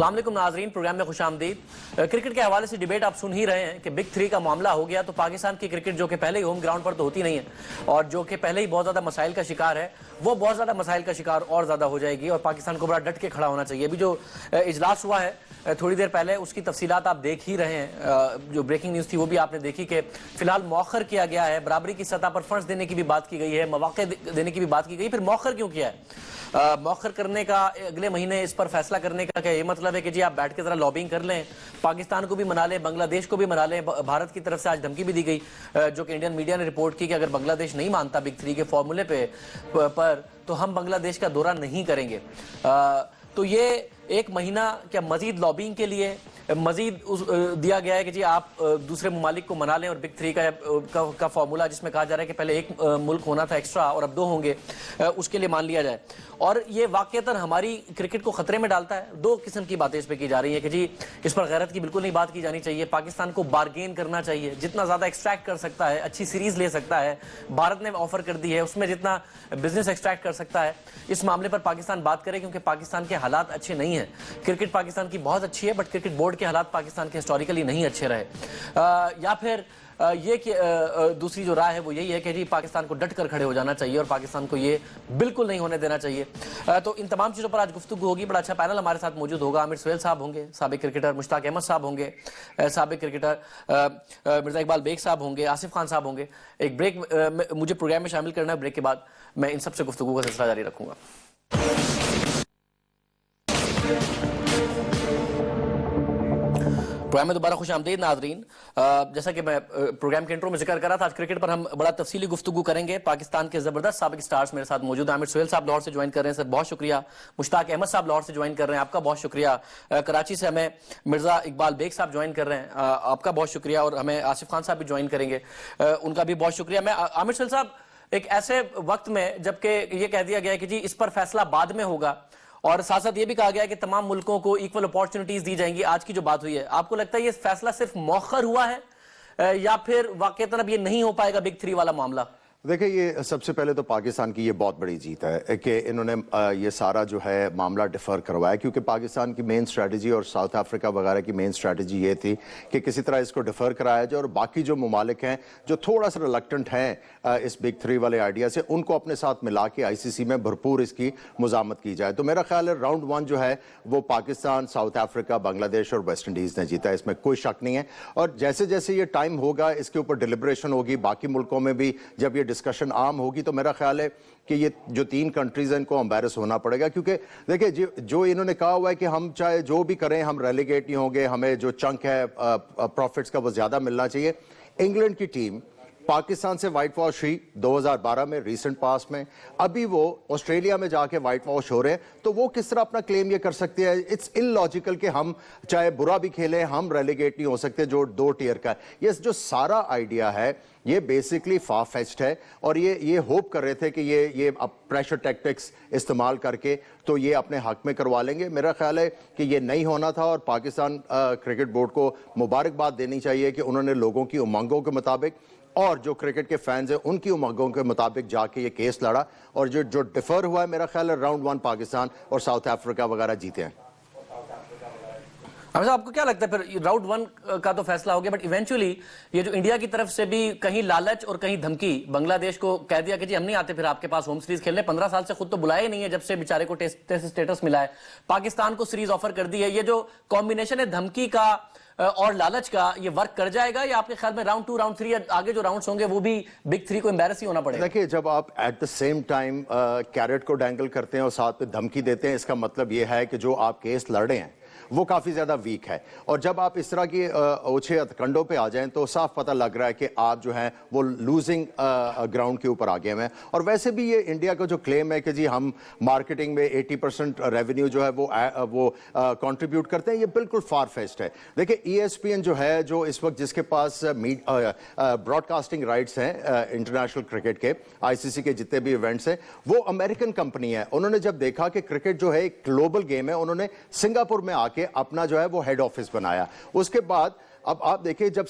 अस्सलाम वालेकुम नाज़रीन, प्रोग्राम में खुशामदीद। क्रिकेट के हवाले से डिबेट आप सुन ही रहे हैं कि बिग थ्री का मामला हो गया तो पाकिस्तान की क्रिकेट जो कि पहले ही होम ग्राउंड पर तो होती नहीं है और जो कि पहले ही बहुत ज़्यादा मसाइल का शिकार है, वो बहुत ज़्यादा मसाइल का शिकार और ज़्यादा हो जाएगी और पाकिस्तान को बड़ा डट के खड़ा होना चाहिए। अभी जो इजलास हुआ है थोड़ी देर पहले, उसकी तफसीलात आप देख ही रहे हैं। जो ब्रेकिंग न्यूज़ थी वो भी आपने देखी कि फिलहाल मौखर किया गया है, बराबरी की सतह पर फंड्स देने की भी बात की गई है, मौके देने की भी बात की गई। फिर मौखर क्यों किया है? मौखर करने का, अगले महीने इस पर फैसला करने का क्या ये मतलब है कि जी आप बैठ के जरा लॉबिंग कर लें, पाकिस्तान को भी मना लें, बांग्लादेश को भी मना लें? भारत की तरफ से आज धमकी भी दी गई, जो कि इंडियन मीडिया ने रिपोर्ट की कि अगर बांग्लादेश नहीं मानता बिग थ्री के फॉर्मूले पर तो हम बांग्लादेश का दौरा नहीं करेंगे। तो ये एक महीना क्या मजीद लॉबिंग के लिए मजीद दिया गया है कि जी आप दूसरे ममालिक को मना लें और बिग थ्री का फॉर्मूला जिसमें कहा जा रहा है कि पहले एक मुल्क होना था एक्स्ट्रा और अब दो होंगे, उसके लिए मान लिया जाए। और ये वाकईतन हमारी क्रिकेट को खतरे में डालता है। दो किस्म की बातें इस पर की जा रही है कि जी इस पर गैरत की बिल्कुल नहीं बात की जानी चाहिए, पाकिस्तान को बार्गेन करना चाहिए, जितना ज़्यादा एक्सट्रैक्ट कर सकता है, अच्छी सीरीज ले सकता है, भारत ने ऑफर कर दी है, उसमें जितना बिजनेस एक्सट्रैक्ट कर सकता है इस मामले पर पाकिस्तान बात करे, क्योंकि पाकिस्तान के हालात अच्छे नहीं हैं। क्रिकेट पाकिस्तान की बहुत अच्छी है बट क्रिकेट बोर्ड के हालात पाकिस्तान के हिस्टोरिकली नहीं अच्छे रहे। या फिर ये कि दूसरी जो राय है वो यही है कि जी पाकिस्तान को डट कर खड़े हो जाना चाहिए और पाकिस्तान को ये बिल्कुल नहीं होने देना चाहिए। तो इन तमाम चीज़ों पर आज गुफ्तगू होगी। बड़ा अच्छा पैनल हमारे साथ मौजूद होगा। आमिर सुहेल साहब होंगे, साबिक क्रिकेटर, मुश्ताक अहमद साहब होंगे, साबिक क्रिकेटर मिर्जा इकबाल बेग साहब होंगे, आसिफ खान साहब होंगे। एक ब्रेक मुझे प्रोग्राम में शामिल करना है, ब्रेक के बाद मैं इन सबसे गुफ्तगू का सिलसिला जारी रखूंगा। प्रोग्राम में दोबारा खुश आमदीद नाजरीन। जैसा कि मैं प्रोग्राम के इंट्रो में जिक्र करा था, आज क्रिकेट पर हम बड़ा तफसीली गुफ्तगू करेंगे। पाकिस्तान के जबरदस्त साबिक स्टार्स मेरे साथ मौजूद हैं। आमिर सुहेल साहब लाहौर से ज्वाइन कर रहे हैं, सर बहुत शुक्रिया। मुश्ताक अहमद साहब लाहौर से ज्वाइन कर रहे हैं, आपका बहुत शुक्रिया। कराची से हमें मिर्जा इकबाल बेग साहब ज्वाइन कर रहे हैं, आपका बहुत शुक्रिया। और हमें आसिफ खान साहब भी ज्वाइन करेंगे, उनका भी बहुत शुक्रिया। मैं आमिर सुहेल साहब, एक ऐसे वक्त में जबकि ये कह दिया गया है कि जी इस पर फैसला बाद में होगा और साथ साथ ये भी कहा गया है कि तमाम मुल्कों को इक्वल अपॉर्चुनिटीज दी जाएंगी, आज की जो बात हुई है, आपको लगता है ये फैसला सिर्फ मौखर हुआ है या फिर वाकईतन अब ये नहीं हो पाएगा बिग थ्री वाला मामला? देखिए, ये सबसे पहले तो पाकिस्तान की ये बहुत बड़ी जीत है कि इन्होंने ये सारा जो है मामला डिफर करवाया, क्योंकि पाकिस्तान की मेन स्ट्रेटजी और साउथ अफ्रीका वगैरह की मेन स्ट्रेटजी ये थी कि किसी तरह इसको डिफर कराया जाए और बाकी जो ममालिक हैं जो थोड़ा सा रिलक्टेंट हैं इस बिग थ्री वाले आइडिया से, उनको अपने साथ मिला के ICC में भरपूर इसकी मुजामत की जाए। तो मेरा ख्याल है राउंड 1 जो है वो पाकिस्तान, साउथ अफ्रीका, बांग्लादेश और वेस्ट इंडीज़ ने जीता, इसमें कोई शक नहीं है। और जैसे जैसे ये टाइम होगा इसके ऊपर डिलिब्रेशन होगी, बाकी मुल्कों में भी जब ये डिस्कशन आम होगी, तो मेरा ख्याल है कि ये जो 3 कंट्रीज हैं इनको एम्बैरस होना पड़ेगा। क्योंकि देखिए जो इन्होंने कहा हुआ है कि हम चाहे जो भी करें हम रेलीगेट नहीं होंगे, हमें जो चंक है प्रॉफिट्स का वो ज्यादा मिलना चाहिए। इंग्लैंड की टीम पाकिस्तान से व्हाइट वॉश हुई 2012 में, रीसेंट पास में, अभी वो ऑस्ट्रेलिया में जाके व्हाइट वॉश हो रहे हैं, तो वो किस तरह अपना क्लेम ये कर सकते हैं? इट्स इलॉजिकल कि हम चाहे बुरा भी खेलें हम रेलीगेट नहीं हो सकते जो 2 टियर का है। ये जो सारा आइडिया है ये बेसिकली फार फेच्ड है और ये होप कर रहे थे कि ये अब प्रेशर टैक्टिक्स इस्तेमाल करके तो ये अपने हक में करवा लेंगे। मेरा ख्याल है कि ये नहीं होना था और पाकिस्तान क्रिकेट बोर्ड को मुबारकबाद देनी चाहिए कि उन्होंने लोगों की उमंगों के मुताबिक और जो क्रिकेट के फैंस हैं उनकी उमंगों के मुताबिक जाके ये केस लड़ा और जो डिफर हुआ है, मेरा ख्याल है राउंड 1 पाकिस्तान और साउथ अफ्रीका वगैरह जीते हैं। आपको क्या लगता है फिर राउंड 1 का तो फैसला हो गया, बट इवेंचुअली ये जो इंडिया की तरफ से भी कहीं लालच और कहीं धमकी, बांग्लादेश को कह दिया कि जी हम नहीं आते फिर आपके पास होम सीरीज खेलने, 15 साल से खुद तो बुलाए नहीं है जब से बेचारे को टेस्ट स्टेटस मिला है, पाकिस्तान को सीरीज ऑफर कर दी है। ये जो कॉम्बिनेशन है धमकी का और लालच का, ये वर्क कर जाएगा या आपके ख्याल में राउंड 2, राउंड 3 या आगे जो राउंड्स होंगे वो भी बिग थ्री को एम्बैरस ही होना पड़ेगा? देखिए, जब आप at the same time carrot को डैंगल करते हैं और साथ में धमकी देते हैं, इसका मतलब ये है कि जो आप केस लड़ रहे हैं वो काफी ज्यादा वीक है। और जब आप इस तरह की ओछे हथकंडों पे आ जाएं तो साफ पता लग रहा है कि आप जो हैं वो लूजिंग ग्राउंड के ऊपर आ गए हैं। और वैसे भी ये इंडिया का जो क्लेम है कि जी हम मार्केटिंग में 80% रेवेन्यू जो है वो कंट्रीब्यूट करते हैं, ये बिल्कुल फार फेच्ड है। देखिए, ESPN जो है, जो इस वक्त जिसके पास ब्रॉडकास्टिंग राइट्स हैं इंटरनेशनल क्रिकेट के, ICC के जितने भी इवेंट्स हैं, वो अमेरिकन कंपनी है। उन्होंने जब देखा कि क्रिकेट जो है एक ग्लोबल गेम है, उन्होंने सिंगापुर में आके अपना जो है वो हेड ऑफिस बनाया। उसके बाद अब आप देखिए, जब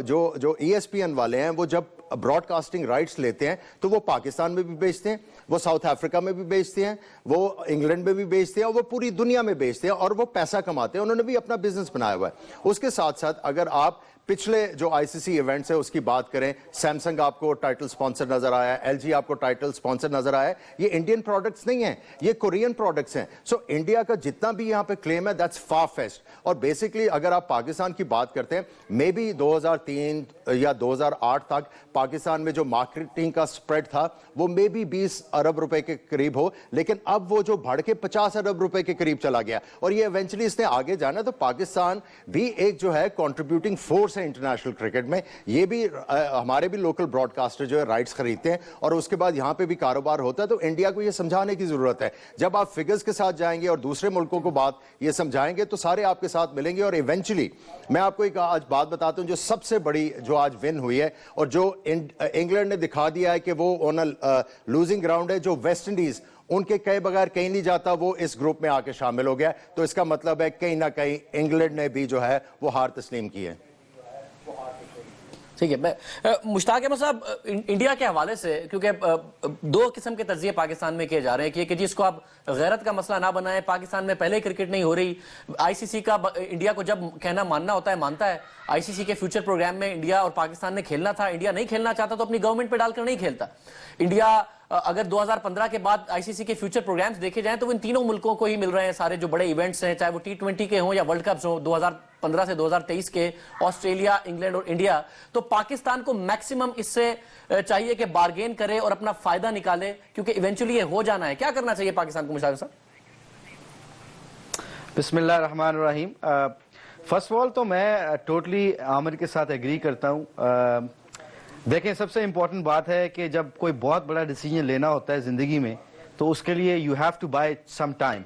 जो ESPN वाले हैं वो जब ब्रॉडकास्टिंग राइट्स लेते हैं तो वो पाकिस्तान में भी बेचते हैं, वो साउथ अफ्रीका में भी बेचते हैं, वो इंग्लैंड में भी बेचते हैं, और वो पूरी दुनिया में बेचते हैं और वो पैसा कमाते हैं। उन्होंने भी अपना बिजनेस बनाया हुआ है। उसके साथ साथ अगर आप पिछले जो आईसीसी इवेंट्स है उसकी बात करें, सैमसंग आपको टाइटल स्पॉन्सर नजर आया, एलजी आपको टाइटल स्पॉन्सर नजर आया। ये इंडियन प्रोडक्ट्स नहीं है, ये कोरियन प्रोडक्ट्स हैं। सो इंडिया का जितना भी यहां पे क्लेम है दैट्स फार फेस्ट। और बेसिकली अगर आप पाकिस्तान की बात करते हैं, मे बी 2003 या 2008 तक पाकिस्तान में जो मार्केटिंग का स्प्रेड था वो मे बी 20 अरब रुपए के करीब हो, लेकिन अब वो जो बढ़ के 50 अरब रुपए के करीब चला गया, और ये इवेंचुअली इसने आगे जाना। तो पाकिस्तान भी एक जो है कॉन्ट्रीब्यूटिंग फोर्स है इंटरनेशनल क्रिकेट में। ये भी हमारे भी लोकल ब्रॉडकास्टर जो है राइट्स खरीदते हैं और उसके बाद यहां पे भी कारोबार होता है। तो इंडिया को ये समझाने की जरूरत है। जब आप फिगर्स के साथ जाएंगे और दूसरे मुल्कों को बात ये समझाएंगे तो सारे आपके साथ मिलेंगे। और इवेंचुअली मैं आपको एक आज बात बताता हूं, जो सबसे बड़ी जो आज विन हुई है और जो इंग्लैंड ने दिखा दिया है कि वो ऑन अ लूजिंग ग्राउंड है, जो वेस्ट इंडीज उनके कई बगैर कहीं नहीं जाता, वो इस ग्रुप में आके शामिल हो गया। तो इसका मतलब है कहीं ना कहीं इंग्लैंड ने भी जो है वो हार तस्लीम की है। ठीक है, मैं मुश्ताक अहमद साहब, इंडिया के हवाले से, क्योंकि दो किस्म के तज्जिए पाकिस्तान में किए जा रहे हैं कि जिसको आप गैरत का मसला ना बनाएं, पाकिस्तान में पहले क्रिकेट नहीं हो रही, आईसीसी का इंडिया को जब कहना मानना होता है मानता है। आईसीसी के फ्यूचर प्रोग्राम में इंडिया और पाकिस्तान ने खेलना था, इंडिया नहीं खेलना चाहता तो अपनी गवर्नमेंट पे डालकर नहीं खेलता। इंडिया अगर 2015 के बाद आईसीसी के फ्यूचर प्रोग्राम्स देखे जाएं तो वो इन तीनों मुल्कों को ही मिल रहे हैं। सारे जो बड़े इवेंट्स हैं, चाहे वो T20 के हों या वर्ल्ड कप्स हों, 2015 से 2023 के, ऑस्ट्रेलिया, इंग्लैंड और इंडिया। तो पाकिस्तान को मैक्सिमम इससे चाहिए कि बार्गेन करे और अपना फायदा निकाले, क्योंकि इवेंचुअली ये हो जाना है। क्या करना चाहिए पाकिस्तान को, मुशाहिद साहब? बिस्मिल्लाह रहमान रहीम। फर्स्ट ऑफ ऑल तो मैं टोटली आमिर के साथ एग्री करता हूँ। देखें, सबसे इंपॉर्टेंट बात है कि जब कोई बहुत बड़ा डिसीजन लेना होता है जिंदगी में तो उसके लिए you have to buy some time.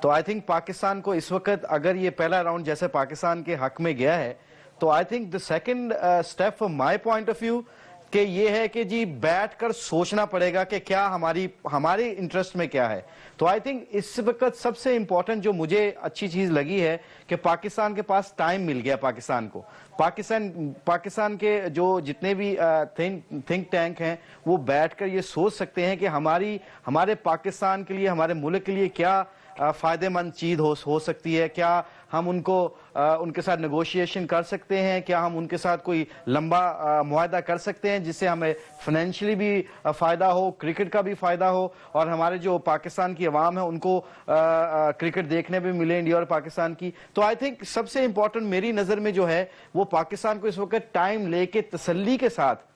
तो आई थिंक पाकिस्तान को इस वक्त अगर ये पहला राउंड जैसे पाकिस्तान के हक में गया है तो I think the second step from my point of view कि ये है कि जी बैठकर सोचना पड़ेगा कि क्या हमारे इंटरेस्ट में क्या है। तो आई थिंक इस वक्त सबसे इंपॉर्टेंट जो मुझे अच्छी चीज लगी है कि पाकिस्तान के पास टाइम मिल गया। पाकिस्तान को पाकिस्तान के जो जितने भी थिंक टैंक हैं वो बैठकर ये सोच सकते हैं कि हमारे पाकिस्तान के लिए, हमारे मुल्क के लिए क्या फायदेमंद चीज हो सकती है, क्या हम उनके साथ नेगोशिएशन कर सकते हैं, क्या हम उनके साथ कोई लंबा मुआहदा कर सकते हैं जिससे हमें फाइनेंशियली भी फायदा हो, क्रिकेट का भी फायदा हो और हमारे जो पाकिस्तान की अवाम है उनको क्रिकेट देखने भी मिले, इंडिया और पाकिस्तान की। तो आई थिंक सबसे इंपॉर्टेंट मेरी नजर में जो है वो पाकिस्तान को इस वक्त टाइम लेके तसल्ली के साथ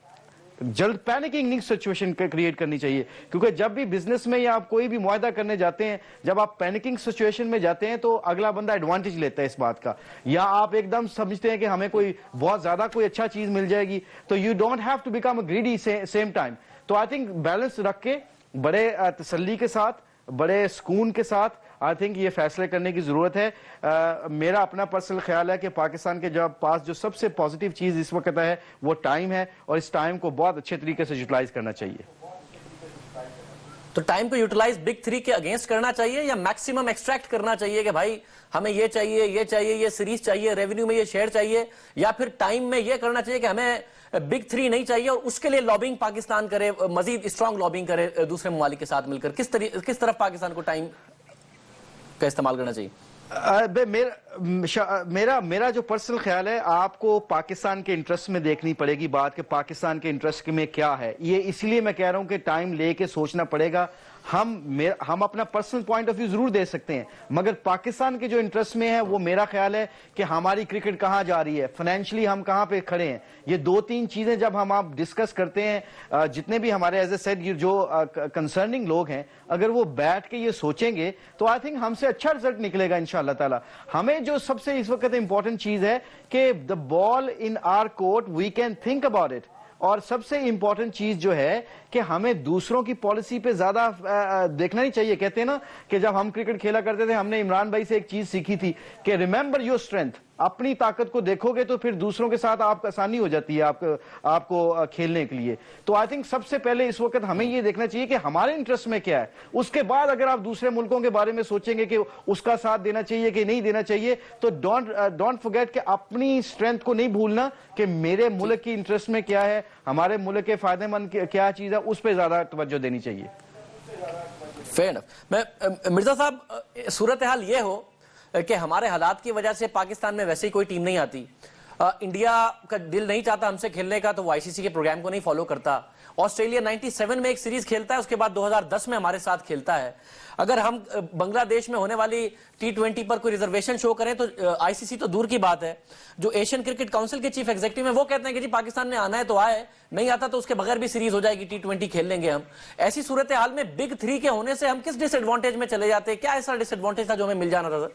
जल्द पैनिकिंग नहीं सिचुएशन क्रिएट करनी चाहिए, क्योंकि जब भी बिजनेस में या आप कोई भी मुआहदा करने जाते हैं, जब आप पैनिकिंग सिचुएशन में जाते हैं तो अगला बंदा एडवांटेज लेता है इस बात का, या आप एकदम समझते हैं कि हमें कोई बहुत ज्यादा कोई अच्छा चीज मिल जाएगी, तो you don't have to become greedy same time. तो आई थिंक बैलेंस रख के बड़े तसल्ली के साथ, बड़े सुकून के साथ आई थिंक ये फैसले करने की जरूरत है। मेरा अपना पर्सनल ख्याल है कि पाकिस्तान के पास जो सबसे पॉजिटिव चीज इस वक्त है वो टाइम है और इस टाइम को बहुत अच्छे तरीके से यूटिलाइज करना चाहिए। तो टाइम को यूटिलाइज बिग थ्री के अगेंस्ट करना चाहिए या मैक्सिमम एक्सट्रैक्ट करना चाहिए कि भाई हमें ये चाहिए, ये चाहिए, ये सीरीज चाहिए, रेवेन्यू में ये शेयर चाहिए, या फिर टाइम में ये करना चाहिए कि हमें बिग थ्री नहीं चाहिए और उसके लिए लॉबिंग पाकिस्तान करे, मजीद स्ट्रॉन्ग लॉबिंग करे दूसरे ममालिक के साथ मिलकर? किस तरफ पाकिस्तान को टाइम का इस्तेमाल करना चाहिए? मेरा जो पर्सनल ख्याल है, आपको पाकिस्तान के इंटरेस्ट में देखनी पड़ेगी बात कि पाकिस्तान के इंटरेस्ट में क्या है। ये इसलिए मैं कह रहा हूं कि टाइम लेके सोचना पड़ेगा। हम अपना पर्सनल पॉइंट ऑफ व्यू जरूर दे सकते हैं, मगर पाकिस्तान के जो इंटरेस्ट में है वो मेरा ख्याल है कि हमारी क्रिकेट कहां जा रही है, फाइनेंशियली हम कहां पे खड़े हैं। ये दो तीन चीजें जब हम आप डिस्कस करते हैं, जितने भी हमारे एज ए सेड जो कंसर्निंग लोग हैं, अगर वो बैठ के ये सोचेंगे तो आई थिंक हमसे अच्छा रिजल्ट निकलेगा इंशाअल्लाह ताला। हमें जो सबसे इस वक्त इंपॉर्टेंट चीज है कि the ball in our court, we can think about it. और सबसे इंपॉर्टेंट चीज जो है कि हमें दूसरों की पॉलिसी पे ज्यादा देखना नहीं चाहिए। कहते हैं ना कि जब हम क्रिकेट खेला करते थे, हमने इमरान भाई से एक चीज सीखी थी कि रिमेंबर योर स्ट्रेंथ। अपनी ताकत को देखोगे तो फिर दूसरों के साथ आपको आसानी हो जाती है आपको खेलने के लिए। तो आई थिंक सबसे पहले इस वक्त हमें ये देखना चाहिए कि हमारे इंटरेस्ट में क्या है। उसके बाद अगर आप दूसरे मुल्कों के बारे में सोचेंगे कि उसका साथ देना चाहिए कि नहीं देना चाहिए, तो डोंट फॉरगेट कि अपनी स्ट्रेंथ को नहीं भूलना कि मेरे मुल्क की इंटरेस्ट में क्या है, हमारे मुल्क के फायदेमंद क्या चीज है, उस पर ज्यादा तवज्जो देनी चाहिए। Fair enough. मैं मिर्जा साहब, सूरत हाल ये हो कि हमारे हालात की वजह से पाकिस्तान में वैसे ही कोई टीम नहीं आती, इंडिया का दिल नहीं चाहता हमसे खेलने का तो वो आईसीसी के प्रोग्राम को नहीं फॉलो करता। ऑस्ट्रेलिया 97 में एक सीरीज खेलता है, उसके बाद 2010 में हमारे साथ खेलता है। अगर हम बांग्लादेश में होने वाली T20 पर कोई रिजर्वेशन शो करें तो आईसीसी तो दूर की बात है, जो एशियन क्रिकेट काउंसिल के चीफ एग्जीक्यूटिव हैं वो कहते हैं कि जी पाकिस्तान ने आना है तो आए, नहीं आता तो उसके बगैर भी सीरीज हो जाएगी, T20 खेल लेंगे हम। ऐसी सूरत हाल में बिग 3 के होने से हम किस डिसएडवांटेज में चले जाते हैं? क्या ऐसा डिसएडवांटेज था जो हमें मिल जाना था?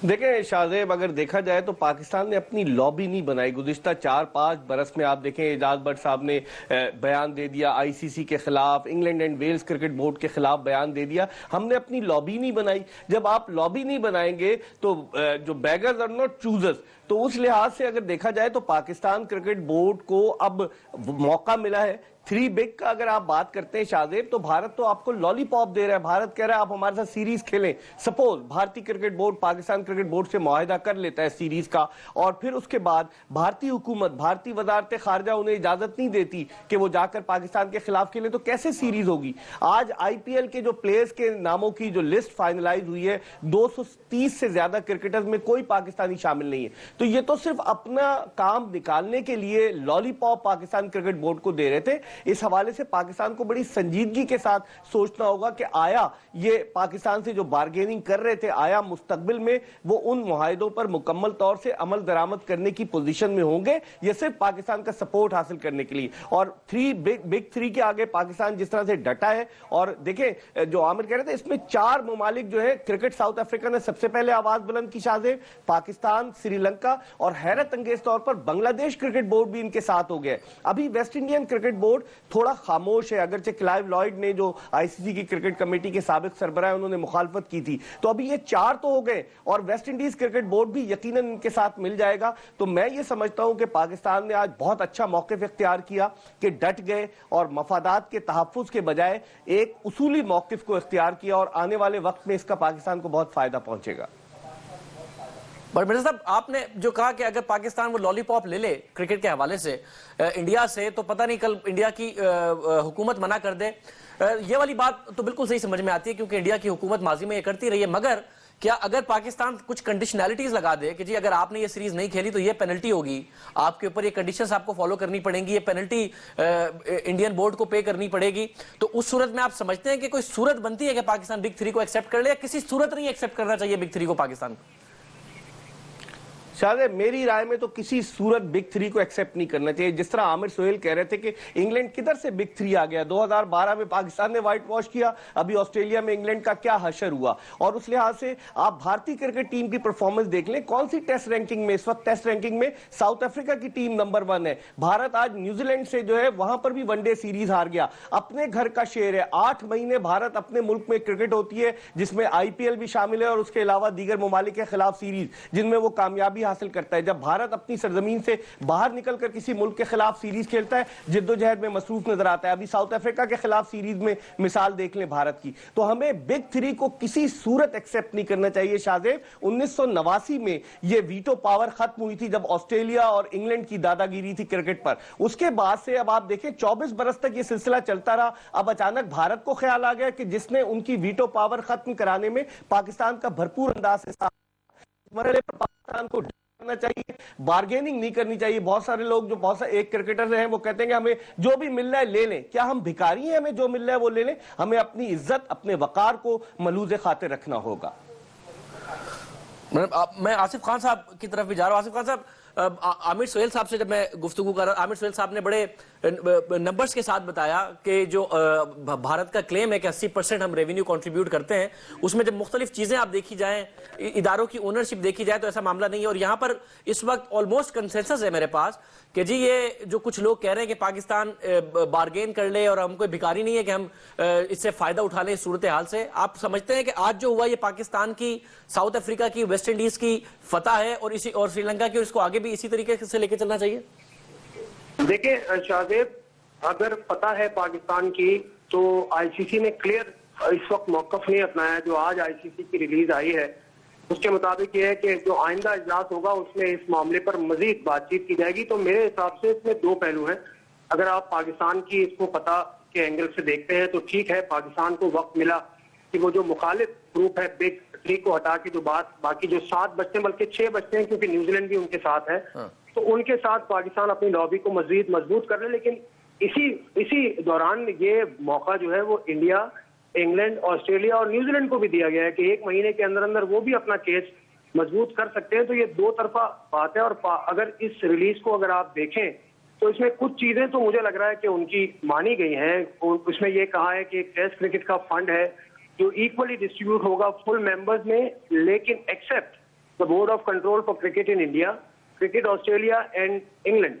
देखें शाहजेब, अगर देखा जाए तो पाकिस्तान ने अपनी लॉबी नहीं बनाई। गुज़िश्ता 4-5 बरस में आप देखें, एजाज भट्ट साहब ने बयान दे दिया आईसीसी के खिलाफ, England and Wales cricket board के खिलाफ बयान दे दिया, हमने अपनी लॉबी नहीं बनाई। जब आप लॉबी नहीं बनाएंगे तो जो बेगर्स आर नॉट चूजर्स, तो उस लिहाज से अगर देखा जाए तो पाकिस्तान क्रिकेट बोर्ड को अब मौका मिला है। 3 बिग का अगर आप बात करते हैं शाहजेब, तो भारत तो आपको लॉलीपॉप दे रहा है। भारत कह रहा है आप हमारे साथ सीरीज खेलें। सपोज भारतीय cricket board Pakistan cricket board से मुआहिदा कर लेता है सीरीज का, और फिर उसके बाद भारतीय हुकूमत, भारतीय वजारत खारजा उन्हें इजाजत नहीं देती कि वो जाकर पाकिस्तान के खिलाफ खेलें, तो कैसे सीरीज होगी? आज आईपीएल के जो प्लेयर्स के नामों की जो लिस्ट फाइनलाइज हुई है, 230 से ज्यादा क्रिकेटर्स में कोई पाकिस्तानी शामिल नहीं है। तो ये तो सिर्फ अपना काम निकालने के लिए लॉलीपॉप पाकिस्तान क्रिकेट बोर्ड को दे रहे थे। इस हवाले से पाकिस्तान को बड़ी संजीदगी के साथ सोचना होगा कि आया ये पाकिस्तान से जो बार्गेनिंग कर रहे थे, आया मुस्तकबिल में वो उन मुआहिदों पर मुकम्मल तौर से अमल दरामद करने की पोजीशन में होंगे, ये सिर्फ पाकिस्तान का सपोर्ट हासिल करने के लिए। और बिग 3 के आगे पाकिस्तान जिस तरह से डटा है, और देखें जो आमिर कह रहे थे, इसमें 4 ममालिक जो है, क्रिकेट साउथ अफ्रीका ने सबसे पहले आवाज बुलंद की शाहजेब, पाकिस्तान, श्रीलंका और हैरत अंगेज तौर पर बांग्लादेश क्रिकेट बोर्ड भी इनके साथ हो गया। अभी वेस्ट इंडियन क्रिकेट बोर्ड थोड़ा खामोश है, अगरचे क्लाइव लॉयड ने जो आईसीसी की क्रिकेट कमेटी के साबिक सरबराह है उन्होंने मुखालफत की थी। तो अभी ये 4 तो हो गए, और वेस्ट इंडीज क्रिकेट बोर्ड भी यकीनन इनके साथ मिल जाएगा। तो मैं ये समझता हूं कि पाकिस्तान ने आज बहुत अच्छा मौक़िफ़ इख्तियार किया कि डट गए और मफादात के तहफ़्फ़ुज़ के बजाय एक उसूली मौक़िफ़ को इख्तियार किया, और आने वाले वक्त में इसका पाकिस्तान को बहुत फायदा पहुंचेगा। पर मिर्जा साहब, आपने जो कहा कि अगर पाकिस्तान वो लॉलीपॉप ले ले क्रिकेट के हवाले से इंडिया से, तो पता नहीं कल इंडिया की हुकूमत मना कर दे, ये वाली बात तो बिल्कुल सही समझ में आती है क्योंकि इंडिया की हुकूमत माजी में ये करती रही है। मगर क्या अगर पाकिस्तान कुछ कंडीशनैलिटीज लगा दे कि जी अगर आपने ये सीरीज नहीं खेली तो ये पेनल्टी होगी आपके ऊपर, ये कंडीशंस आपको फॉलो करनी पड़ेंगी, ये पेनल्टी इंडियन बोर्ड को पे करनी पड़ेगी, तो उस सूरत में आप समझते हैं कि कोई सूरत बनती है कि पाकिस्तान बिग 3 को एक्सेप्ट कर ले, या किसी सूरत नहीं एक्सेप्ट करना चाहिए बिग 3 को पाकिस्तान को? शायद मेरी राय में तो किसी सूरत बिग 3 को एक्सेप्ट नहीं करना चाहिए। जिस तरह आमिर सोहेल कह रहे थे कि इंग्लैंड किधर से बिग 3 आ गया, 2012 में पाकिस्तान ने व्हाइट वॉश किया, अभी ऑस्ट्रेलिया में इंग्लैंड का क्या हशर हुआ। और उस लिहाज से आप भारतीय क्रिकेट टीम की परफॉर्मेंस देख लें, कौन सी टेस्ट रैंकिंग में, इस वक्त टेस्ट रैंकिंग में साउथ अफ्रीका की टीम नंबर 1 है। भारत आज न्यूजीलैंड से जो है वहां पर भी वनडे सीरीज हार गया, अपने घर का शेर है। 8 महीने भारत अपने मुल्क में क्रिकेट होती है जिसमें आईपीएल भी शामिल है और उसके अलावा दीगर ममालिक के खिलाफ सीरीज जिनमें वो कामयाबी हासिल करता है। जब भारत अपनी सरजमीन से बाहर निकलकर किसी मुल्क के खिलाफ सीरीज खेलता है, जिद्दोजहद में मसरूफ नजर आता है। अभी साउथ अफ्रीका के खिलाफ सीरीज में मिसाल देख लें भारत की। तो हमें बिग 3 को किसी सूरत एक्सेप्ट नहीं करना चाहिए शाहजेब। 1989 में यह वीटो पावर खत्म हुई थी जब ऑस्ट्रेलिया और इंग्लैंड की दादागिरी थी क्रिकेट पर। उसके बाद से अब आप देखें 24 बरस तक यह सिलसिला चलता रहा। अब अचानक भारत को ख्याल आ गया कि जिसने उनकी वीटो पावर खत्म कराने में पाकिस्तान का भरपूर अंदाज से पाकिस्तान को करना चाहिए, बार्गेनिंग नहीं करनी चाहिए। बहुत सारे लोग जो बहुत सारे एक क्रिकेटर हैं वो कहते हैं कि हमें जो भी मिल रहा है ले लें। क्या हम भिखारी हैं? हमें जो मिल रहा है वो ले लें? हमें अपनी इज्जत, अपने वकार को मलूज़े खातिर रखना होगा। मैं आसिफ खान साहब की तरफ भी जा रहा हूं। आसिफ खान साहब, आमिर सोहेल साहब से जब मैं गुफ्तगू कर रहा, आमिर सोहेल साहब ने बड़े नंबर्स के साथ बताया कि जो भारत का क्लेम है कि 80% हम रेवेन्यू कंट्रीब्यूट करते हैं, उसमें जब मुख्तलिफ चीज़ें आप देखी जाएं, इदारों की ओनरशिप देखी जाए तो ऐसा मामला नहीं है। और यहाँ पर इस वक्त ऑलमोस्ट कंसेंसस है मेरे पास कि जी ये जो कुछ लोग कह रहे हैं कि पाकिस्तान बार्गेन कर ले और हम कोई भिखारी नहीं है कि हम इससे फ़ायदा उठा लें इस सूरत हाल से। आप समझते हैं कि आज जो हुआ ये पाकिस्तान की, साउथ अफ्रीका की, वेस्ट इंडीज़ की फतह है और श्रीलंका की, और इसको आगे भी इसी तरीके से लेके चलना चाहिए? देखिए शाहजेब, अगर पता है पाकिस्तान की तो आईसीसी ने क्लियर इस वक्त मौकफ नहीं अपनाया। जो आज आईसीसी की रिलीज आई है उसके मुताबिक ये है कि जो आइंदा इजलास होगा उसमें इस मामले पर मजीद बातचीत की जाएगी। तो मेरे हिसाब से इसमें 2 पहलू हैं। अगर आप पाकिस्तान की इसको पता के एंगल से देखते हैं तो ठीक है, पाकिस्तान को वक्त मिला कि वो जो मुखालिफ ग्रुप है बिग थ्री को हटा के जो बाकी जो 7 बचते हैं, बल्कि 6 बचते हैं क्योंकि न्यूजीलैंड भी उनके साथ है, तो उनके साथ पाकिस्तान अपनी लॉबी को मजीद मजबूत कर ले। लेकिन इसी दौरान ये मौका जो है वो इंडिया, इंग्लैंड, ऑस्ट्रेलिया और न्यूजीलैंड को भी दिया गया है कि 1 महीने के अंदर अंदर वो भी अपना केस मजबूत कर सकते हैं। तो ये दो तरफा बात है। और अगर इस रिलीज को अगर आप देखें तो इसमें कुछ चीजें तो मुझे लग रहा है कि उनकी मानी गई हैं। उसमें ये कहा है कि एक टेस्ट क्रिकेट का फंड है जो इक्वली डिस्ट्रीब्यूट होगा फुल मेंबर्स में, लेकिन except the board of control for cricket in India, cricket Australia and England.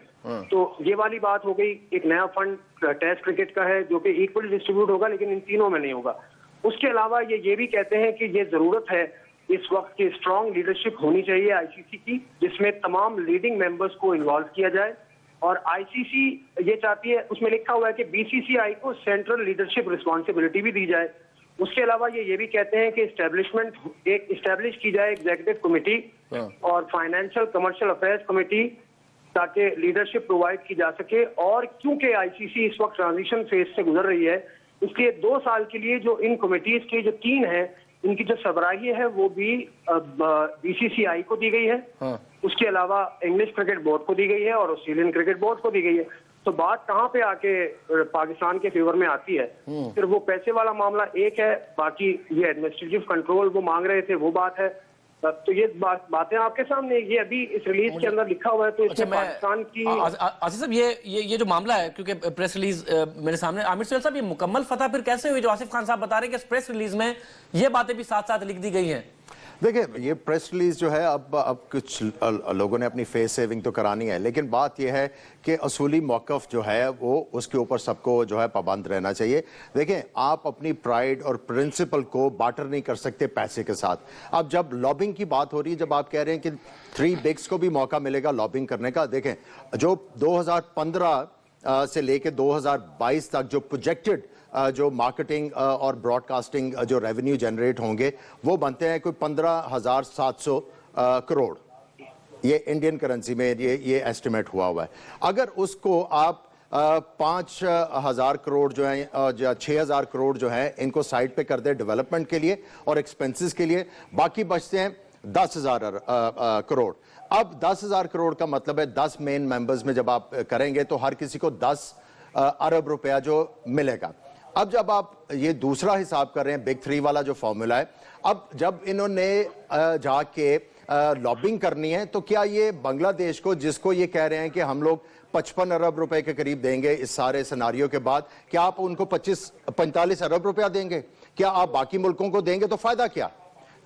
तो ये वाली बात हो गई। एक नया फंड टेस्ट क्रिकेट का है जो कि इक्वली डिस्ट्रीब्यूट होगा, लेकिन इन तीनों में नहीं होगा। उसके अलावा ये भी कहते हैं कि ये जरूरत है इस वक्त की स्ट्रांग लीडरशिप होनी चाहिए आईसीसी की, जिसमें तमाम लीडिंग मेंबर्स को इन्वॉल्व किया जाए। और आईसीसी ये चाहती है, उसमें लिखा हुआ है कि बीसीसीआई को सेंट्रल लीडरशिप रिस्पॉन्सिबिलिटी भी दी जाए। उसके अलावा ये भी कहते हैं कि इस्टेब्लिश की जाए एग्जीक्यूटिव कमेटी और फाइनेंशियल कमर्शियल अफेयर्स कमेटी, ताकि लीडरशिप प्रोवाइड की जा सके। और क्योंकि आईसीसी इस वक्त ट्रांजिशन फेज से गुजर रही है, इसलिए 2 साल के लिए जो इन कमेटीज के जो 3 हैं, इनकी जो सरबराही है वो भी बीसीसीआई को दी गई है। उसके अलावा इंग्लिश क्रिकेट बोर्ड को दी गई है और ऑस्ट्रेलियन क्रिकेट बोर्ड को दी गई है। तो बात कहाँ पे आके पाकिस्तान के फेवर में आती है? फिर वो पैसे वाला मामला एक है, बाकी ये एडमिनिस्ट्रेटिव कंट्रोल वो मांग रहे थे वो बात है। तो ये बातें आपके सामने, ये अभी इस रिलीज के अंदर लिखा हुआ है। तो इसमें पाकिस्तान की आसिफ साहब ये जो मामला है, क्योंकि प्रेस रिलीज मेरे सामने, आमिर सुहेल साहब ये मुकम्मल फतह फिर कैसे हुई जो आसिफ खान साहब बता रहे हैं कि प्रेस रिलीज में ये बातें भी साथ साथ लिख दी गई हैं? देखिए, ये प्रेस रिलीज जो है अब कुछ लोगों ने अपनी फेस सेविंग तो करानी है, लेकिन बात यह है कि असूली मौक़िफ़ जो है वो उसके ऊपर सबको जो है पाबंद रहना चाहिए। देखें, आप अपनी प्राइड और प्रिंसिपल को बार्टर नहीं कर सकते पैसे के साथ। अब जब लॉबिंग की बात हो रही है, जब आप कह रहे हैं कि 3 बिग्स को भी मौका मिलेगा लॉबिंग करने का, देखें जो 2015 से लेके 2022 तक जो प्रोजेक्टेड जो मार्केटिंग और ब्रॉडकास्टिंग जो रेवेन्यू जनरेट होंगे वो बनते हैं कोई 15,700 करोड़। ये इंडियन करेंसी में ये एस्टिमेट हुआ है। अगर उसको आप 5,000 करोड़ जो है, 6,000 करोड़ जो है, इनको साइड पे कर दे डेवलपमेंट के लिए और एक्सपेंसेस के लिए, बाकी बचते हैं 10,000 करोड़। अब 10,000 करोड़ का मतलब है 10 मेन मेंबर्स में जब आप करेंगे तो हर किसी को 10 अरब रुपया जो मिलेगा। अब जब आप ये दूसरा हिसाब कर रहे हैं, बिग 3 वाला जो फॉर्मूला है, अब जब इन्होंने जाके लॉबिंग करनी है, तो क्या ये बांग्लादेश को, जिसको ये कह रहे हैं कि हम लोग 55 अरब रुपए के करीब देंगे इस सारे सिनारियों के बाद, क्या आप उनको 45 अरब रुपया देंगे? क्या आप बाकी मुल्कों को देंगे? तो फायदा क्या?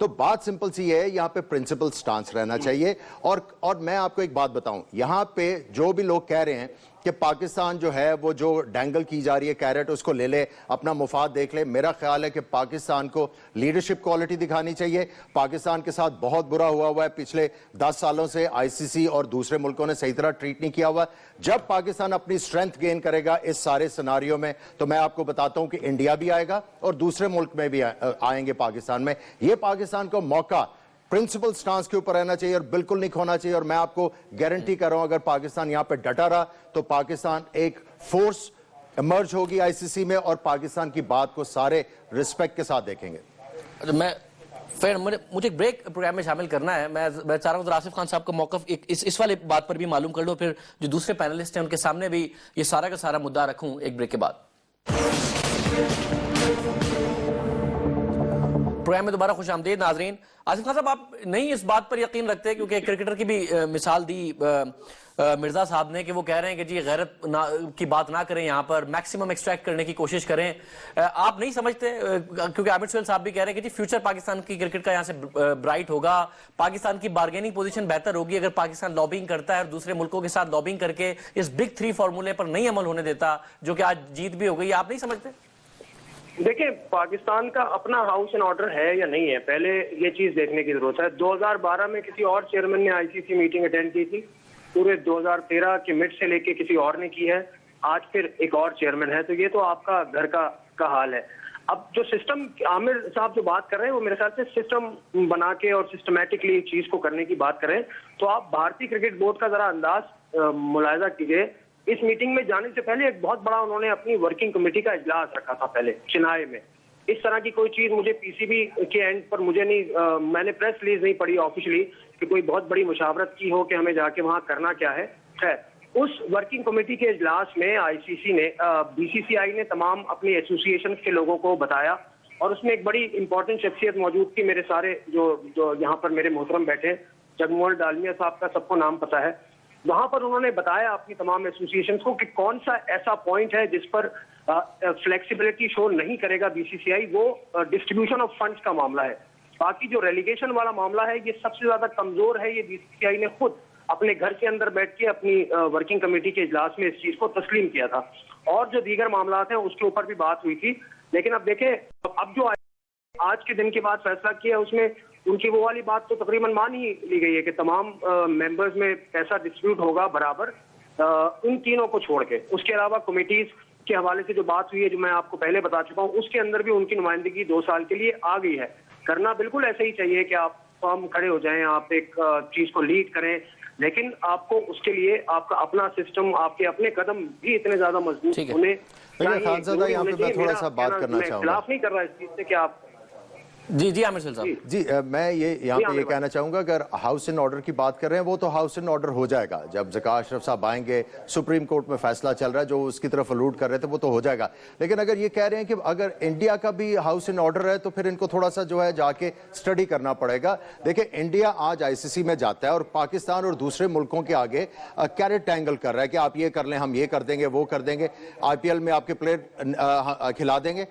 तो बात सिंपल सी है, यहाँ पे प्रिंसिपल स्टांस रहना चाहिए। और मैं आपको एक बात बताऊं, यहाँ पे जो भी लोग कह रहे हैं कि पाकिस्तान जो है वो जो डैंगल की जा रही है कैरेट, उसको ले ले, अपना मुफाद देख ले, मेरा ख्याल है कि पाकिस्तान को लीडरशिप क्वालिटी दिखानी चाहिए। पाकिस्तान के साथ बहुत बुरा हुआ है पिछले 10 सालों से, आईसीसी और दूसरे मुल्कों ने सही तरह ट्रीट नहीं किया हुआ। जब पाकिस्तान अपनी स्ट्रेंथ गेन करेगा इस सारे सिनारियों में, तो मैं आपको बताता हूं कि इंडिया भी आएगा और दूसरे मुल्क में भी आएंगे पाकिस्तान में। ये पाकिस्तान को मौका प्रिंसिपल स्टांस के ऊपर रहना चाहिए और बिल्कुल नहीं खोना चाहिए। और मैं आपको गारंटी कर रहा हूं, अगर पाकिस्तान यहां पे डटा रहा तो पाकिस्तान एक फोर्स इमर्ज होगी आईसीसी में और पाकिस्तान की बात को सारे रिस्पेक्ट के साथ देखेंगे। मुझे एक ब्रेक प्रोग्राम में शामिल करना है। मैं चाह रहा हूं आसिफ खान साहब का मौकफ इस वाले बात पर भी मालूम कर लो, फिर जो दूसरे पैनलिस्ट हैं उनके सामने भी ये सारा का सारा मुद्दा रखूं एक ब्रेक के बाद। प्रोग्राम में दोबारा खुश आमदीद नाजरीन। आसिफ खान साहब, आप नहीं इस बात पर यकीन रखते क्योंकि एक क्रिकेटर की भी मिसाल दी मिर्जा साहब ने कि वो कह रहे हैं कि जी गैरत की बात ना करें, यहाँ पर मैक्सिमम एक्सट्रैक्ट करने की कोशिश करें। आप नहीं समझते, क्योंकि आमिर सुहेल साहब भी कह रहे हैं कि जी फ्यूचर पाकिस्तान की क्रिकेट का यहाँ से ब्राइट होगा, पाकिस्तान की बार्गेनिंग पोजीशन बेहतर होगी अगर पाकिस्तान लॉबिंग करता है और दूसरे मुल्कों के साथ लॉबिंग करके इस बिग 3 फॉर्मूले पर नहीं अमल होने देता, जो कि आज जीत भी हो गई। आप नहीं समझते? देखिए, पाकिस्तान का अपना हाउस एंड ऑर्डर है या नहीं है, पहले ये चीज देखने की जरूरत है। 2012 में किसी और चेयरमैन ने आईसीसी मीटिंग अटेंड की थी, पूरे 2013 के मिड से लेके किसी और ने की है, आज फिर एक और चेयरमैन है। तो ये तो आपका घर का हाल है। अब जो सिस्टम आमिर साहब जो बात कर रहे हैं वो मेरे ख्याल से सिस्टम बना के और सिस्टमैटिकली चीज को करने की बात करें, तो आप भारतीय क्रिकेट बोर्ड का जरा अंदाज मुलायजा कीजिए इस मीटिंग में जाने से पहले एक बहुत बड़ा उन्होंने अपनी वर्किंग कमेटी का इजलास रखा था पहले चेन्नई में। इस तरह की कोई चीज मुझे पीसीबी के एंड पर मुझे नहीं, मैंने प्रेस रिलीज नहीं पढ़ी ऑफिशियली कि कोई बहुत बड़ी मुशावरत की हो कि हमें जाके वहां करना क्या है। उस वर्किंग कमेटी के इजलास में आईसीसी ने, बीसीसीआई ने तमाम अपनी एसोसिएशन के लोगों को बताया और उसमें एक बड़ी इंपॉर्टेंट शख्सियत मौजूद थी। मेरे सारे जो यहाँ पर मेरे मोहतरम बैठे, जगमोहन डालमिया साहब का सबको नाम पता है। वहां पर उन्होंने बताया अपनी तमाम एसोसिएशन को कि कौन सा ऐसा पॉइंट है जिस पर फ्लेक्सिबिलिटी शो नहीं करेगा बीसीसीआई, वो डिस्ट्रीब्यूशन ऑफ फंड्स का मामला है। बाकी जो रेलीगेशन वाला मामला है ये सबसे ज्यादा कमजोर है। ये बीसीसीआई ने खुद अपने घर के अंदर बैठ के अपनी वर्किंग कमेटी के इजलास में इस चीज को तस्लीम किया था और जो दीगर मामला हैं उसके ऊपर भी बात हुई थी। लेकिन अब देखें, अब जो आज के दिन के बाद फैसला किया उसमें उनकी वो वाली बात तो तकरीबन मान ही ली गई है कि तमाम मेंबर्स में पैसा डिस्ट्रीब्यूट होगा बराबर, उन तीनों को छोड़ के। उसके अलावा कमेटीज के हवाले से जो बात हुई है, जो मैं आपको पहले बता चुका हूँ, उसके अंदर भी उनकी नुमाइंदगी 2 साल के लिए आ गई है। करना बिल्कुल ऐसे ही चाहिए कि आप फॉर्म खड़े हो जाएं, आप एक चीज को लीड करें, लेकिन आपको उसके लिए आपका अपना सिस्टम, आपके अपने कदम भी इतने ज्यादा मजबूत होने चाहिए। खानज़ादा, यहाँ पे मैं थोड़ा सा बात करना चाहूँगा। खिलाफ नहीं कर रहा इस चीज से कि आप जी आमिर सैल साहब। जी मैं यहाँ पे ये कहना चाहूंगा, अगर हाउस इन ऑर्डर की बात कर रहे हैं वो तो हाउस इन ऑर्डर हो जाएगा जब ज़का अशरफ साहब आएंगे। सुप्रीम कोर्ट में फैसला चल रहा है, जो उसकी तरफ अलूड कर रहे थे वो तो हो जाएगा। लेकिन अगर ये कह रहे हैं कि अगर इंडिया का भी हाउस इन ऑर्डर है तो फिर इनको थोड़ा सा जो है जाके स्टडी करना पड़ेगा। देखिए, इंडिया आज आईसीसी में जाता है और पाकिस्तान और दूसरे मुल्कों के आगे कैरेट टैंगल कर रहा है कि आप ये कर लें, हम ये कर देंगे, वो कर देंगे, आईपीएल में आपके प्लेयर खिला देंगे।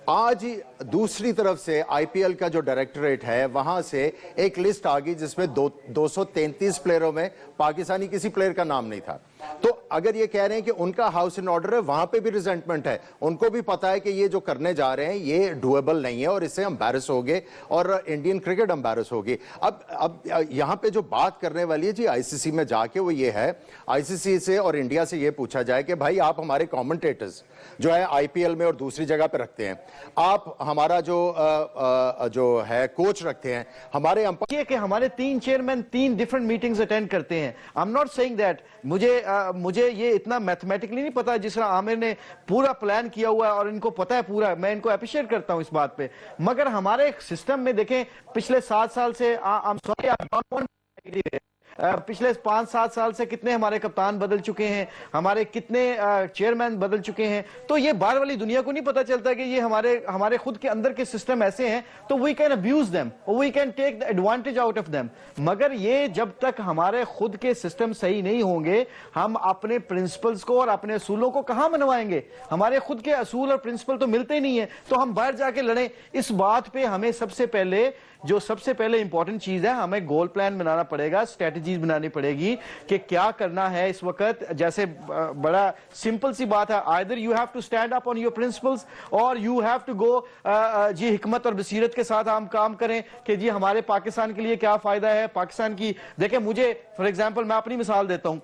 आज दूसरी तरफ से आईपीएल का जो डायरेक्टरेट है वहां से एक लिस्ट आ गई जिसमें 233 प्लेयरों में पाकिस्तानी किसी प्लेयर का नाम नहीं था। तो अगर ये कह रहे हैं कि उनका हाउस इन ऑर्डर है, वहां पे भी रिजेंटमेंट है। उनको भी पता है कि ये जो करने जा रहे हैं ये डुएबल नहीं है और इससे एम्बैरस होगे और इंडियन क्रिकेट एम्बैरस होगी। अब यहां पे जो बात करने वाली है जी आईसीसी में जाके, वो ये है आईसीसी से और इंडिया से ये पूछा जाए कि भाई आप हमारे कमेंटेटर्स जो है आईपीएल में और दूसरी जगह पे रखते हैं, आप हमारा जो है कोच रखते हैं, हमारे अंपायर के हमारे 3 चेयरमैन 3 डिफरेंट मीटिंग्स अटेंड करते हैं। I am not saying that मुझे ये इतना मैथमेटिकली नहीं पता जिस तरह आमिर ने पूरा प्लान किया हुआ है और इनको पता है पूरा, मैं इनको अप्रिशिएट करता हूं इस बात पे। मगर हमारे सिस्टम में देखें, पिछले 7 साल से पिछले 5-7 साल से कितने हमारे कप्तान बदल चुके हैं, हमारे कितने चेयरमैन बदल चुके हैं। तो ये बाहर वाली दुनिया को नहीं पता चलता कि ये हमारे खुद के अंदर के सिस्टम ऐसे हैं, तो we can abuse them, we can take the advantage out of them. मगर ये जब तक हमारे खुद के सिस्टम सही नहीं होंगे, हम अपने प्रिंसिपल्स को और अपने असूलों को कहां मनवाएंगे? हमारे खुद के असूल और प्रिंसिपल तो मिलते ही नहीं है, तो हम बाहर जाके लड़ें। इस बात पे हमें सबसे पहले इंपॉर्टेंट चीज है, हमें गोल प्लान बनाना पड़ेगा, स्ट्रेटजीज बनानी पड़ेगी कि क्या करना है इस वक्त। जैसे बड़ा सिंपल सी बात है, either you have to stand up on your principles और यू हैव टू गो जी हिकमत और बसीरत के साथ हम काम करें कि जी हमारे पाकिस्तान के लिए क्या फायदा है। पाकिस्तान की देखें, मुझे फॉर एग्जांपल मैं अपनी मिसाल देता हूं,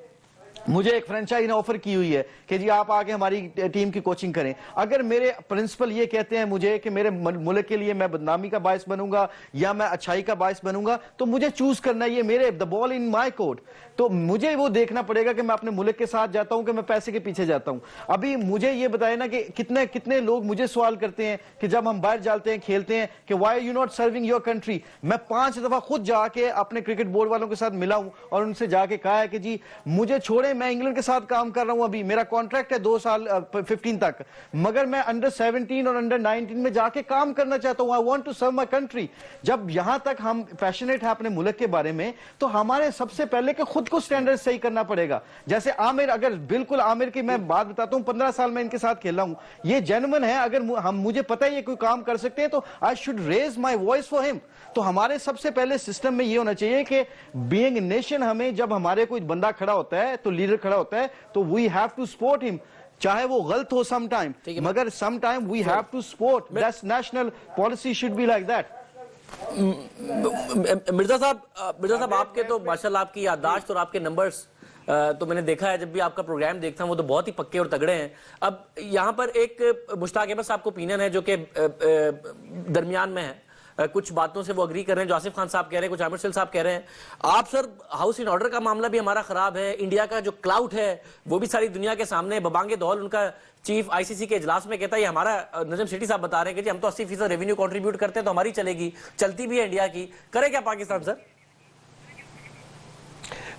मुझे एक फ्रेंचाइज ने ऑफर की हुई है कि जी आप आके हमारी टीम की कोचिंग करें। अगर मेरे प्रिंसिपल ये कहते हैं मुझे कि मेरे मुल्क के लिए मैं बदनामी का बायस बनूंगा या मैं अच्छाई का बायस बनूंगा, तो मुझे चूज करना है, ये मेरे the ball in my court. तो मुझे वो देखना पड़ेगा कि मैं अपने मुल्क के साथ जाता हूं कि मैं पैसे के पीछे जाता हूं। अभी मुझे ये बताए ना कि कितने लोग मुझे सवाल करते हैं कि जब हम बाहर जाते हैं, खेलते हैं, कि why you not serving your country. मैं 5 दफा खुद जाके अपने क्रिकेट बोर्ड वालों के साथ मिला हूं और उनसे जाके कहा है कि जी मुझे छोड़े, मैं इंग्लैंड के साथ काम कर रहा हूं, अभी मेरा कॉन्ट्रैक्ट है 2 साल 15 तक, मगर मैं अंडर 17 और अंडर 19 में जाके काम करना चाहता हूं। I want to serve my country. जब यहां तक हम पैशनेट हैं अपने मुल्क के बारे में, तो हमारे सबसे पहले के खुद को स्टैंडर्ड सही करना पड़ेगा। जैसे आमिर, अगर बिल्कुल आमिर की मैं बात बताता हूं, 15 साल में इनके साथ खेला हूं, ये जेन्युइन है। अगर मुझे पता है ये कोई काम कर सकते हैं तो I should raise my voice for him. तो हमारे सबसे पहले सिस्टम में ये होना चाहिए कि बीइंग नेशन, हमें जब हमारे कोई बंदा खड़ा होता है, तो लीडर खड़ा होता है, तो we have to support him, चाहे वो गलत हो सम टाइम, मगर some time we have to support. That's national policy should be like that. Mirza साहब आपके तो माशाल्लाह आपकी याददाश्त और आपके नंबर्स तो मैंने देखा है, जब भी आपका प्रोग्राम देखता हूं वो तो बहुत ही पक्के और तगड़े हैं। अब यहां पर एक मुश्ताक अहमद साहब को ओपिनियन है जो कि दरमियान में है। कुछ बातों से वो अग्री कर रहे हैं, जो आसिफ खान साहब कह रहे हैं, कुछ आमिर सैल साहब कह रहे हैं। आप सर, हाउस इन ऑर्डर का मामला भी हमारा खराब है, इंडिया का जो क्लाउड है वो भी सारी दुनिया के सामने। बबांगे दौल उनका चीफ आईसीसी के इजलास में कहता है, हमारा नजम सेठी साहब बता रहे हैं कि जी हम तो 80% रेवेन्यू कंट्रीब्यूट करते हैं तो हमारी चलेगी, चलती भी है इंडिया की। करे क्या पाकिस्तान सर?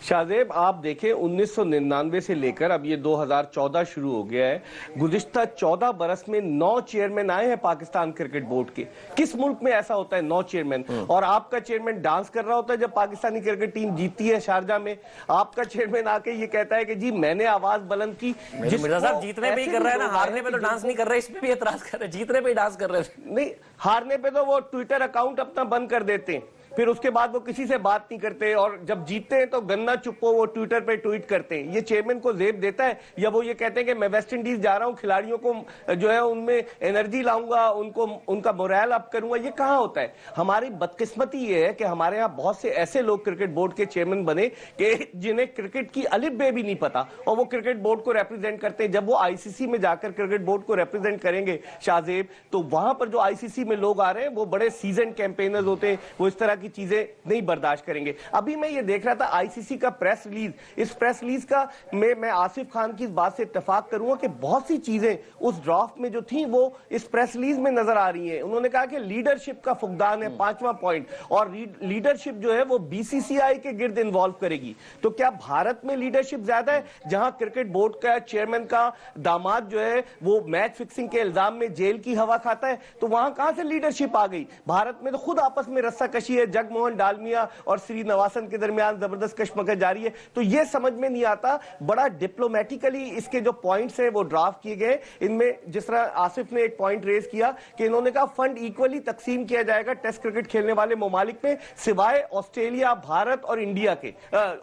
शाहजेब, आप देखें 1999 से लेकर अब ये 2014 शुरू हो गया है, गुज़िश्ता 14 बरस में 9 चेयरमैन आए हैं पाकिस्तान क्रिकेट बोर्ड के। किस मुल्क में ऐसा होता है 9 चेयरमैन? और आपका चेयरमैन डांस कर रहा होता है जब पाकिस्तानी क्रिकेट टीम जीतती है शारजा में। आपका चेयरमैन आके ये कहता है कि जी मैंने आवाज बुलंद की। मिर्जा साहब जीतने पे ही कर रहा है ना, हारने पे तो डांस नहीं कर रहे, इसमें भी एतराज कर रहे हैं, जीतने पे ही डांस कर रहे हैं। नहीं, हारने पे तो वो ट्विटर अकाउंट अपना बंद कर देते हैं, फिर उसके बाद वो किसी से बात नहीं करते, और जब जीतते हैं तो गन्ना चुप्पो वो ट्विटर पे ट्वीट करते हैं। ये चेयरमैन को जेब देता है? या वो ये कहते हैं कि मैं वेस्ट इंडीज जा रहा हूं, खिलाड़ियों को जो है उनमें एनर्जी लाऊंगा, उनको उनका मोरल अप करूंगा? ये कहां होता है? हमारी बदकिस्मती ये है कि हमारे यहाँ बहुत से ऐसे लोग क्रिकेट बोर्ड के चेयरमैन बने कि जिन्हें क्रिकेट की अलिफ बे भी नहीं पता, और वो क्रिकेट बोर्ड को रिप्रेजेंट करते हैं। जब वो आईसीसी में जाकर क्रिकेट बोर्ड को रिप्रेजेंट करेंगे शाहजेब, तो वहां पर जो आईसीसी में लोग आ रहे हैं वो बड़े सीजन कैंपेनर्स होते हैं, वो इस तरह की चीजें नहीं बर्दाश्त करेंगे। अभी मैं ये देख रहा था आईसीसी का प्रेस रिलीज, इस प्रेस रिलीज का मैं आसिफ खान की इस बात से इत्तेफाक करूंगा कि बहुत सी चीजें उस ड्राफ्ट में जो थी वो इस प्रेस रिलीज में नजर आ रही हैं। उन्होंने कहा कि लीडरशिप का फुकदान है 5वां पॉइंट, और लीडरशिप जो है वो बीसीसीआई के गिर्द इन्वॉल्व करेगी। तो क्या भारत में लीडरशिप ज्यादा है, जहां क्रिकेट बोर्ड का चेयरमैन का दामाद जो है वो मैच फिक्सिंग के इल्जाम में जेल की हवा खाता है? तो वहां कहां से लीडरशिप आ गई? भारत में तो खुद आपस में रस्साकशी है, जगमोहन डालमिया और श्रीनिवासन के दरमियान जबरदस्त कशमकश जारी है। तो यह समझ में नहीं आता, बड़ा डिप्लोमेटिकली इसके जो पॉइंट्स हैं वो ड्राफ्ट किए गए। इनमें जिस तरह आसिफ ने एक पॉइंट रेज किया कि इन्होंने कहा फंड इक्वली तकसीम किया जाएगा टेस्ट क्रिकेट खेलने वाले ममालिक में, सिवाय ऑस्ट्रेलिया, भारत और इंडिया के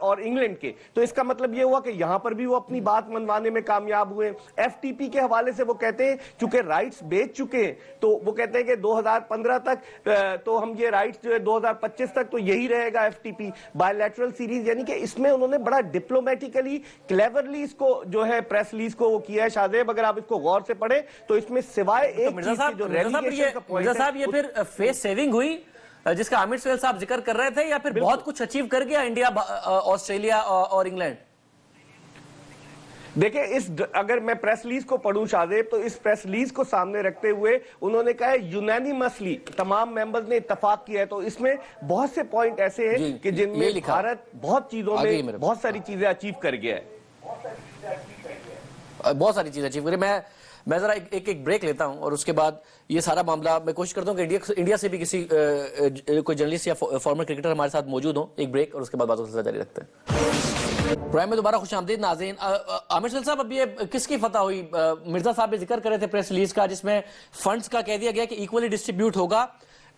और इंग्लैंड के। तो इसका मतलब यह हुआ कि यहां पर भी वो अपनी बात मनवाने में कामयाब हुए। एफटीपी के हवाले से वो कहते हैं चूंकि राइट्स बेच चुके हैं, तो वो कहते हैं कि 2015 तक तो हम ये राइट्स जो है 2025 तक तो यही रहेगा एफटीपी बायलैटरल सीरीज। यानी कि इसमें उन्होंने बड़ा डिप्लोमेटिकली क्लेवरली इसको जो है प्रेस रिलीज को वो किया है। शाहजेब, अगर आप इसको गौर से पढ़े तो इसमें सिवाय एक चीज की जो रेलीगेशन का पॉइंट है, साहब ये फिर फेस सेविंग हुई जिसका आमिर सैल साहब जिक्र कर रहे थे, या फिर बहुत कुछ अचीव कर गया इंडिया ऑस्ट्रेलिया और इंग्लैंड? देखिए, अगर मैं प्रेस रिलीज को पढ़ूं शाहजेब, तो इस प्रेस रिलीज को सामने रखते हुए उन्होंने कहा है यूनानिमसली तमाम मेंबर्स ने इत्तेफाक किया है। तो इसमें बहुत से पॉइंट ऐसे हैं कि जिनमें भारत बहुत चीजों में बहुत सारी चीजें अचीव कर गया है, बहुत सारी चीजें अचीव करी। मैं जरा एक ब्रेक लेता हूं और उसके बाद ये सारा मामला मैं कोशिश करता हूं कि इंडिया से भी किसी कोई जर्नलिस्ट या फॉर्मर क्रिकेटर हमारे साथ मौजूद हो। एक ब्रेक और उसके बाद बातों से जारी रखते हैं। प्राइम में दोबारा खुशामदीद नाज़रीन। आमिर सैल साहब, अब ये किसकी फतह हुई? मिर्जा साहब ने जिक्र करे थे प्रेस रिलीज का, जिसमें फंड्स का कह दिया गया कि इक्वली डिस्ट्रीब्यूट होगा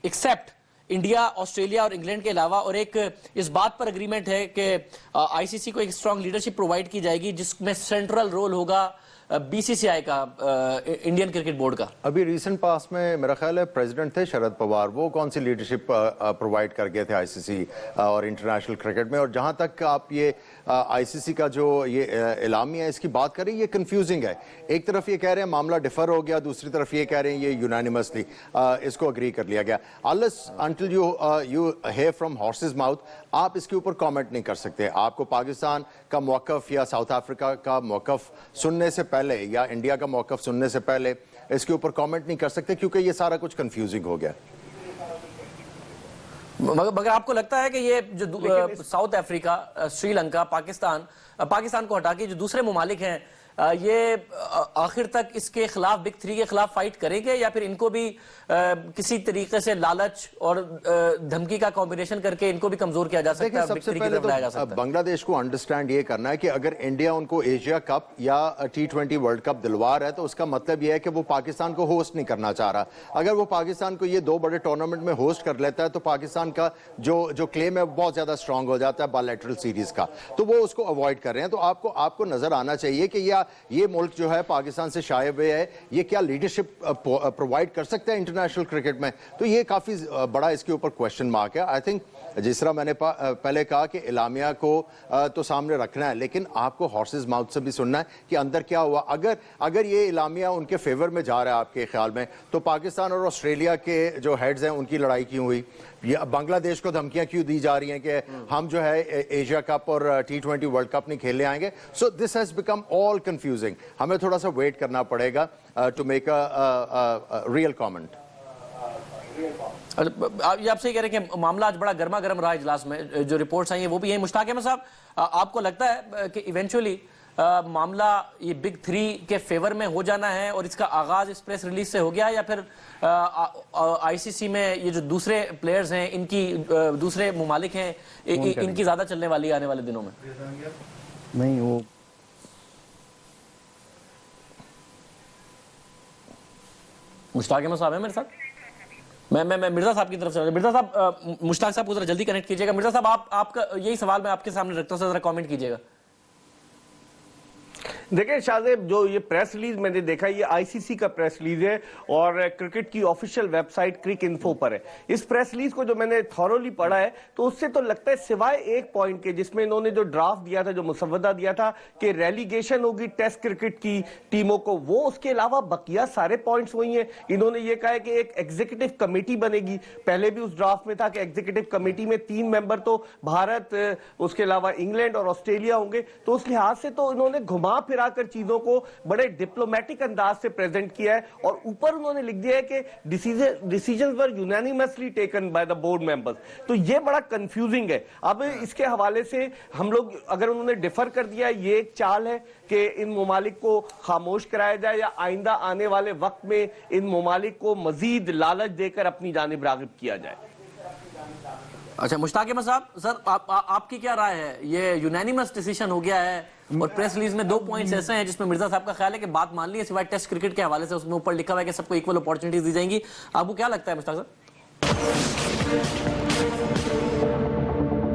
एक्सेप्ट इंडिया, ऑस्ट्रेलिया और इंग्लैंड के अलावा, और एक इस बात पर एग्रीमेंट है कि आईसीसी को एक स्ट्रांग लीडरशिप प्रोवाइड की जाएगी जिसमें सेंट्रल रोल होगा बीसीसीआई का, इंडियन क्रिकेट बोर्ड का। अभी रिसेंट पास में मेरा ख्याल है प्रेसिडेंट थे शरद पवार, वो कौन सी लीडरशिप प्रोवाइड कर गए थे आईसीसी और इंटरनेशनल क्रिकेट में। और जहां तक आप ये आईसीसी का जो ये एलामिया है इसकी बात करें, ये कंफ्यूजिंग है। एक तरफ ये कह रहे हैं मामला डिफर हो गया, दूसरी तरफ ये कह रहे हैं ये यूनानिमसली इसको अग्री कर लिया गया। Unless until you hear from horse's mouth, आप इसके ऊपर कमेंट नहीं कर सकते। आपको पाकिस्तान का मौकफ या साउथ अफ्रीका का मौकफ सुनने से पहले या इंडिया का मौकफ सुनने से पहले इसके ऊपर कमेंट नहीं कर सकते, क्योंकि ये सारा कुछ कंफ्यूजिंग हो गया। मगर आपको लगता है कि ये जो साउथ अफ्रीका, श्रीलंका, पाकिस्तान को हटा के जो दूसरे ममालिक हैं, ये आखिर तक इसके खिलाफ बिग थ्री के खिलाफ फाइट करेंगे, या फिर इनको भी किसी तरीके से लालच और धमकी का कॉम्बिनेशन करके इनको भी कमजोर किया जा सकता है? सबसे पहले तो बांग्लादेश को अंडरस्टैंड ये करना है कि अगर इंडिया उनको एशिया कप या T20 वर्ल्ड कप दिलवा रहा है तो उसका मतलब यह है कि वो पाकिस्तान को होस्ट नहीं करना चाह रहा। अगर वो पाकिस्तान को ये 2 बड़े टूर्नामेंट में होस्ट कर लेता है तो पाकिस्तान का जो क्लेम है बहुत ज्यादा स्ट्रांग हो जाता है बायलैटरल सीरीज का, तो वो उसको अवॉइड कर रहे हैं। तो आपको नजर आना चाहिए कि या क्या ये मुल्क जो है पाकिस्तान से शाये हुए है, ये क्या लीडरशिप प्रोवाइड कर सकता है इंटरनेशनल क्रिकेट में? तो ये काफ़ी बड़ा इसके ऊपर क्वेश्चन मार्क है। आई थिंक जिस तरह मैंने पहले कहा कि इलामिया को तो सामने रखना है, लेकिन आपको हॉर्सेस माउथ से भी सुनना है कि अंदर क्या हुआ। अगर ये इलामिया उनके फेवर में जा रहा है आपके ख्याल में, तो पाकिस्तान और ऑस्ट्रेलिया के जो हेड्स हैं उनकी लड़ाई क्यों हुई? या बांग्लादेश को धमकियां क्यों दी जा रही हैं कि हम जो है एशिया कप और T20 वर्ल्ड कप नहीं खेलने आएंगे? So this has become all confusing. हमें थोड़ा सा वेट करना पड़ेगा to make a real comment. ये आप सही कह रहे हैं कि मामला आज बड़ा गर्मा गर्म रहा इजलास में, जो रिपोर्ट्स आई हैं वो भी यही। मुश्ताक अहमद साहब, आपको लगता है कि इवेंचुअली मामला ये बिग थ्री के फेवर में हो जाना है और इसका आगाज इस प्रेस रिलीज से हो गया, या फिर आईसीसी में ये जो दूसरे प्लेयर्स हैं, इनकी दूसरे मुमालिक हैं, इनकी ज्यादा चलने वाली है आने वाले दिनों में? नहीं, वो मुश्ताक अहमद साहब है मेरे साथ? मैं मिर्जा साहब की तरफ से, मिर्जा साहब मुश्ताक साहब को जरा जल्दी कनेक्ट कीजिएगा। मिर्जा साहब, आपका यही सवाल मैं आपके सामने रखता हूं, जरा कमेंट कीजिएगा। देखिए शाहजेब, जो ये प्रेस रिलीज मैंने देखा, ये आईसीसी का प्रेस रिलीज है और क्रिकेट की ऑफिशियल वेबसाइट क्रिक इन्फो पर है। इस प्रेस रिलीज को जो मैंने थॉरोली पढ़ा है, तो उससे तो लगता है सिवाय एक पॉइंट के जिसमें इन्होंने जो ड्राफ्ट दिया था, जो मुसवदा दिया था कि रेलीगेशन होगी टेस्ट क्रिकेट की टीमों को, वो उसके अलावा बकिया सारे पॉइंट्स वही हैं। इन्होंने ये कहा है कि एक एग्जीक्यूटिव कमेटी बनेगी। पहले भी उस ड्राफ्ट में था कि एग्जीक्यूटिव कमेटी में 3 मेंबर तो भारत, उसके अलावा इंग्लैंड और ऑस्ट्रेलिया होंगे। तो उस लिहाज से तो इन्होंने घुमा फिरा कर चीजों को बड़े डिप्लोमेटिक अंदाज से प्रेजेंट किया है। और ऊपर उन्होंने लिख दिया है कि decisions were unanimously taken by the board members. तो ये बड़ा कंफ्यूजिंग है। अब इसके हवाले से हम लोग, अगर उन्होंने डिफर कर दिया, ये एक चाल है कि इन मुमालिक को खामोश कराया जाए या आइंदा आने वाले वक्त में इन मुमालिक को मजीद लालच देकर अपनी जानिब रागिब किया जाए। अच्छा, मुश्ताक अहमद साहब, सर आपकी क्या राय है? ये यूनानिमस डिसीजन हो गया है और प्रेस रिलीज में 2 पॉइंट्स ऐसे हैं जिसमें मिर्जा साहब का ख्याल है कि बात मान ली है, सिवाय टेस्ट क्रिकेट के हवाले से उसमें ऊपर लिखा हुआ है कि सबको इक्वल अपॉर्चुनिटीज दी जाएंगी। आपको क्या लगता है मुश्ताक साहब?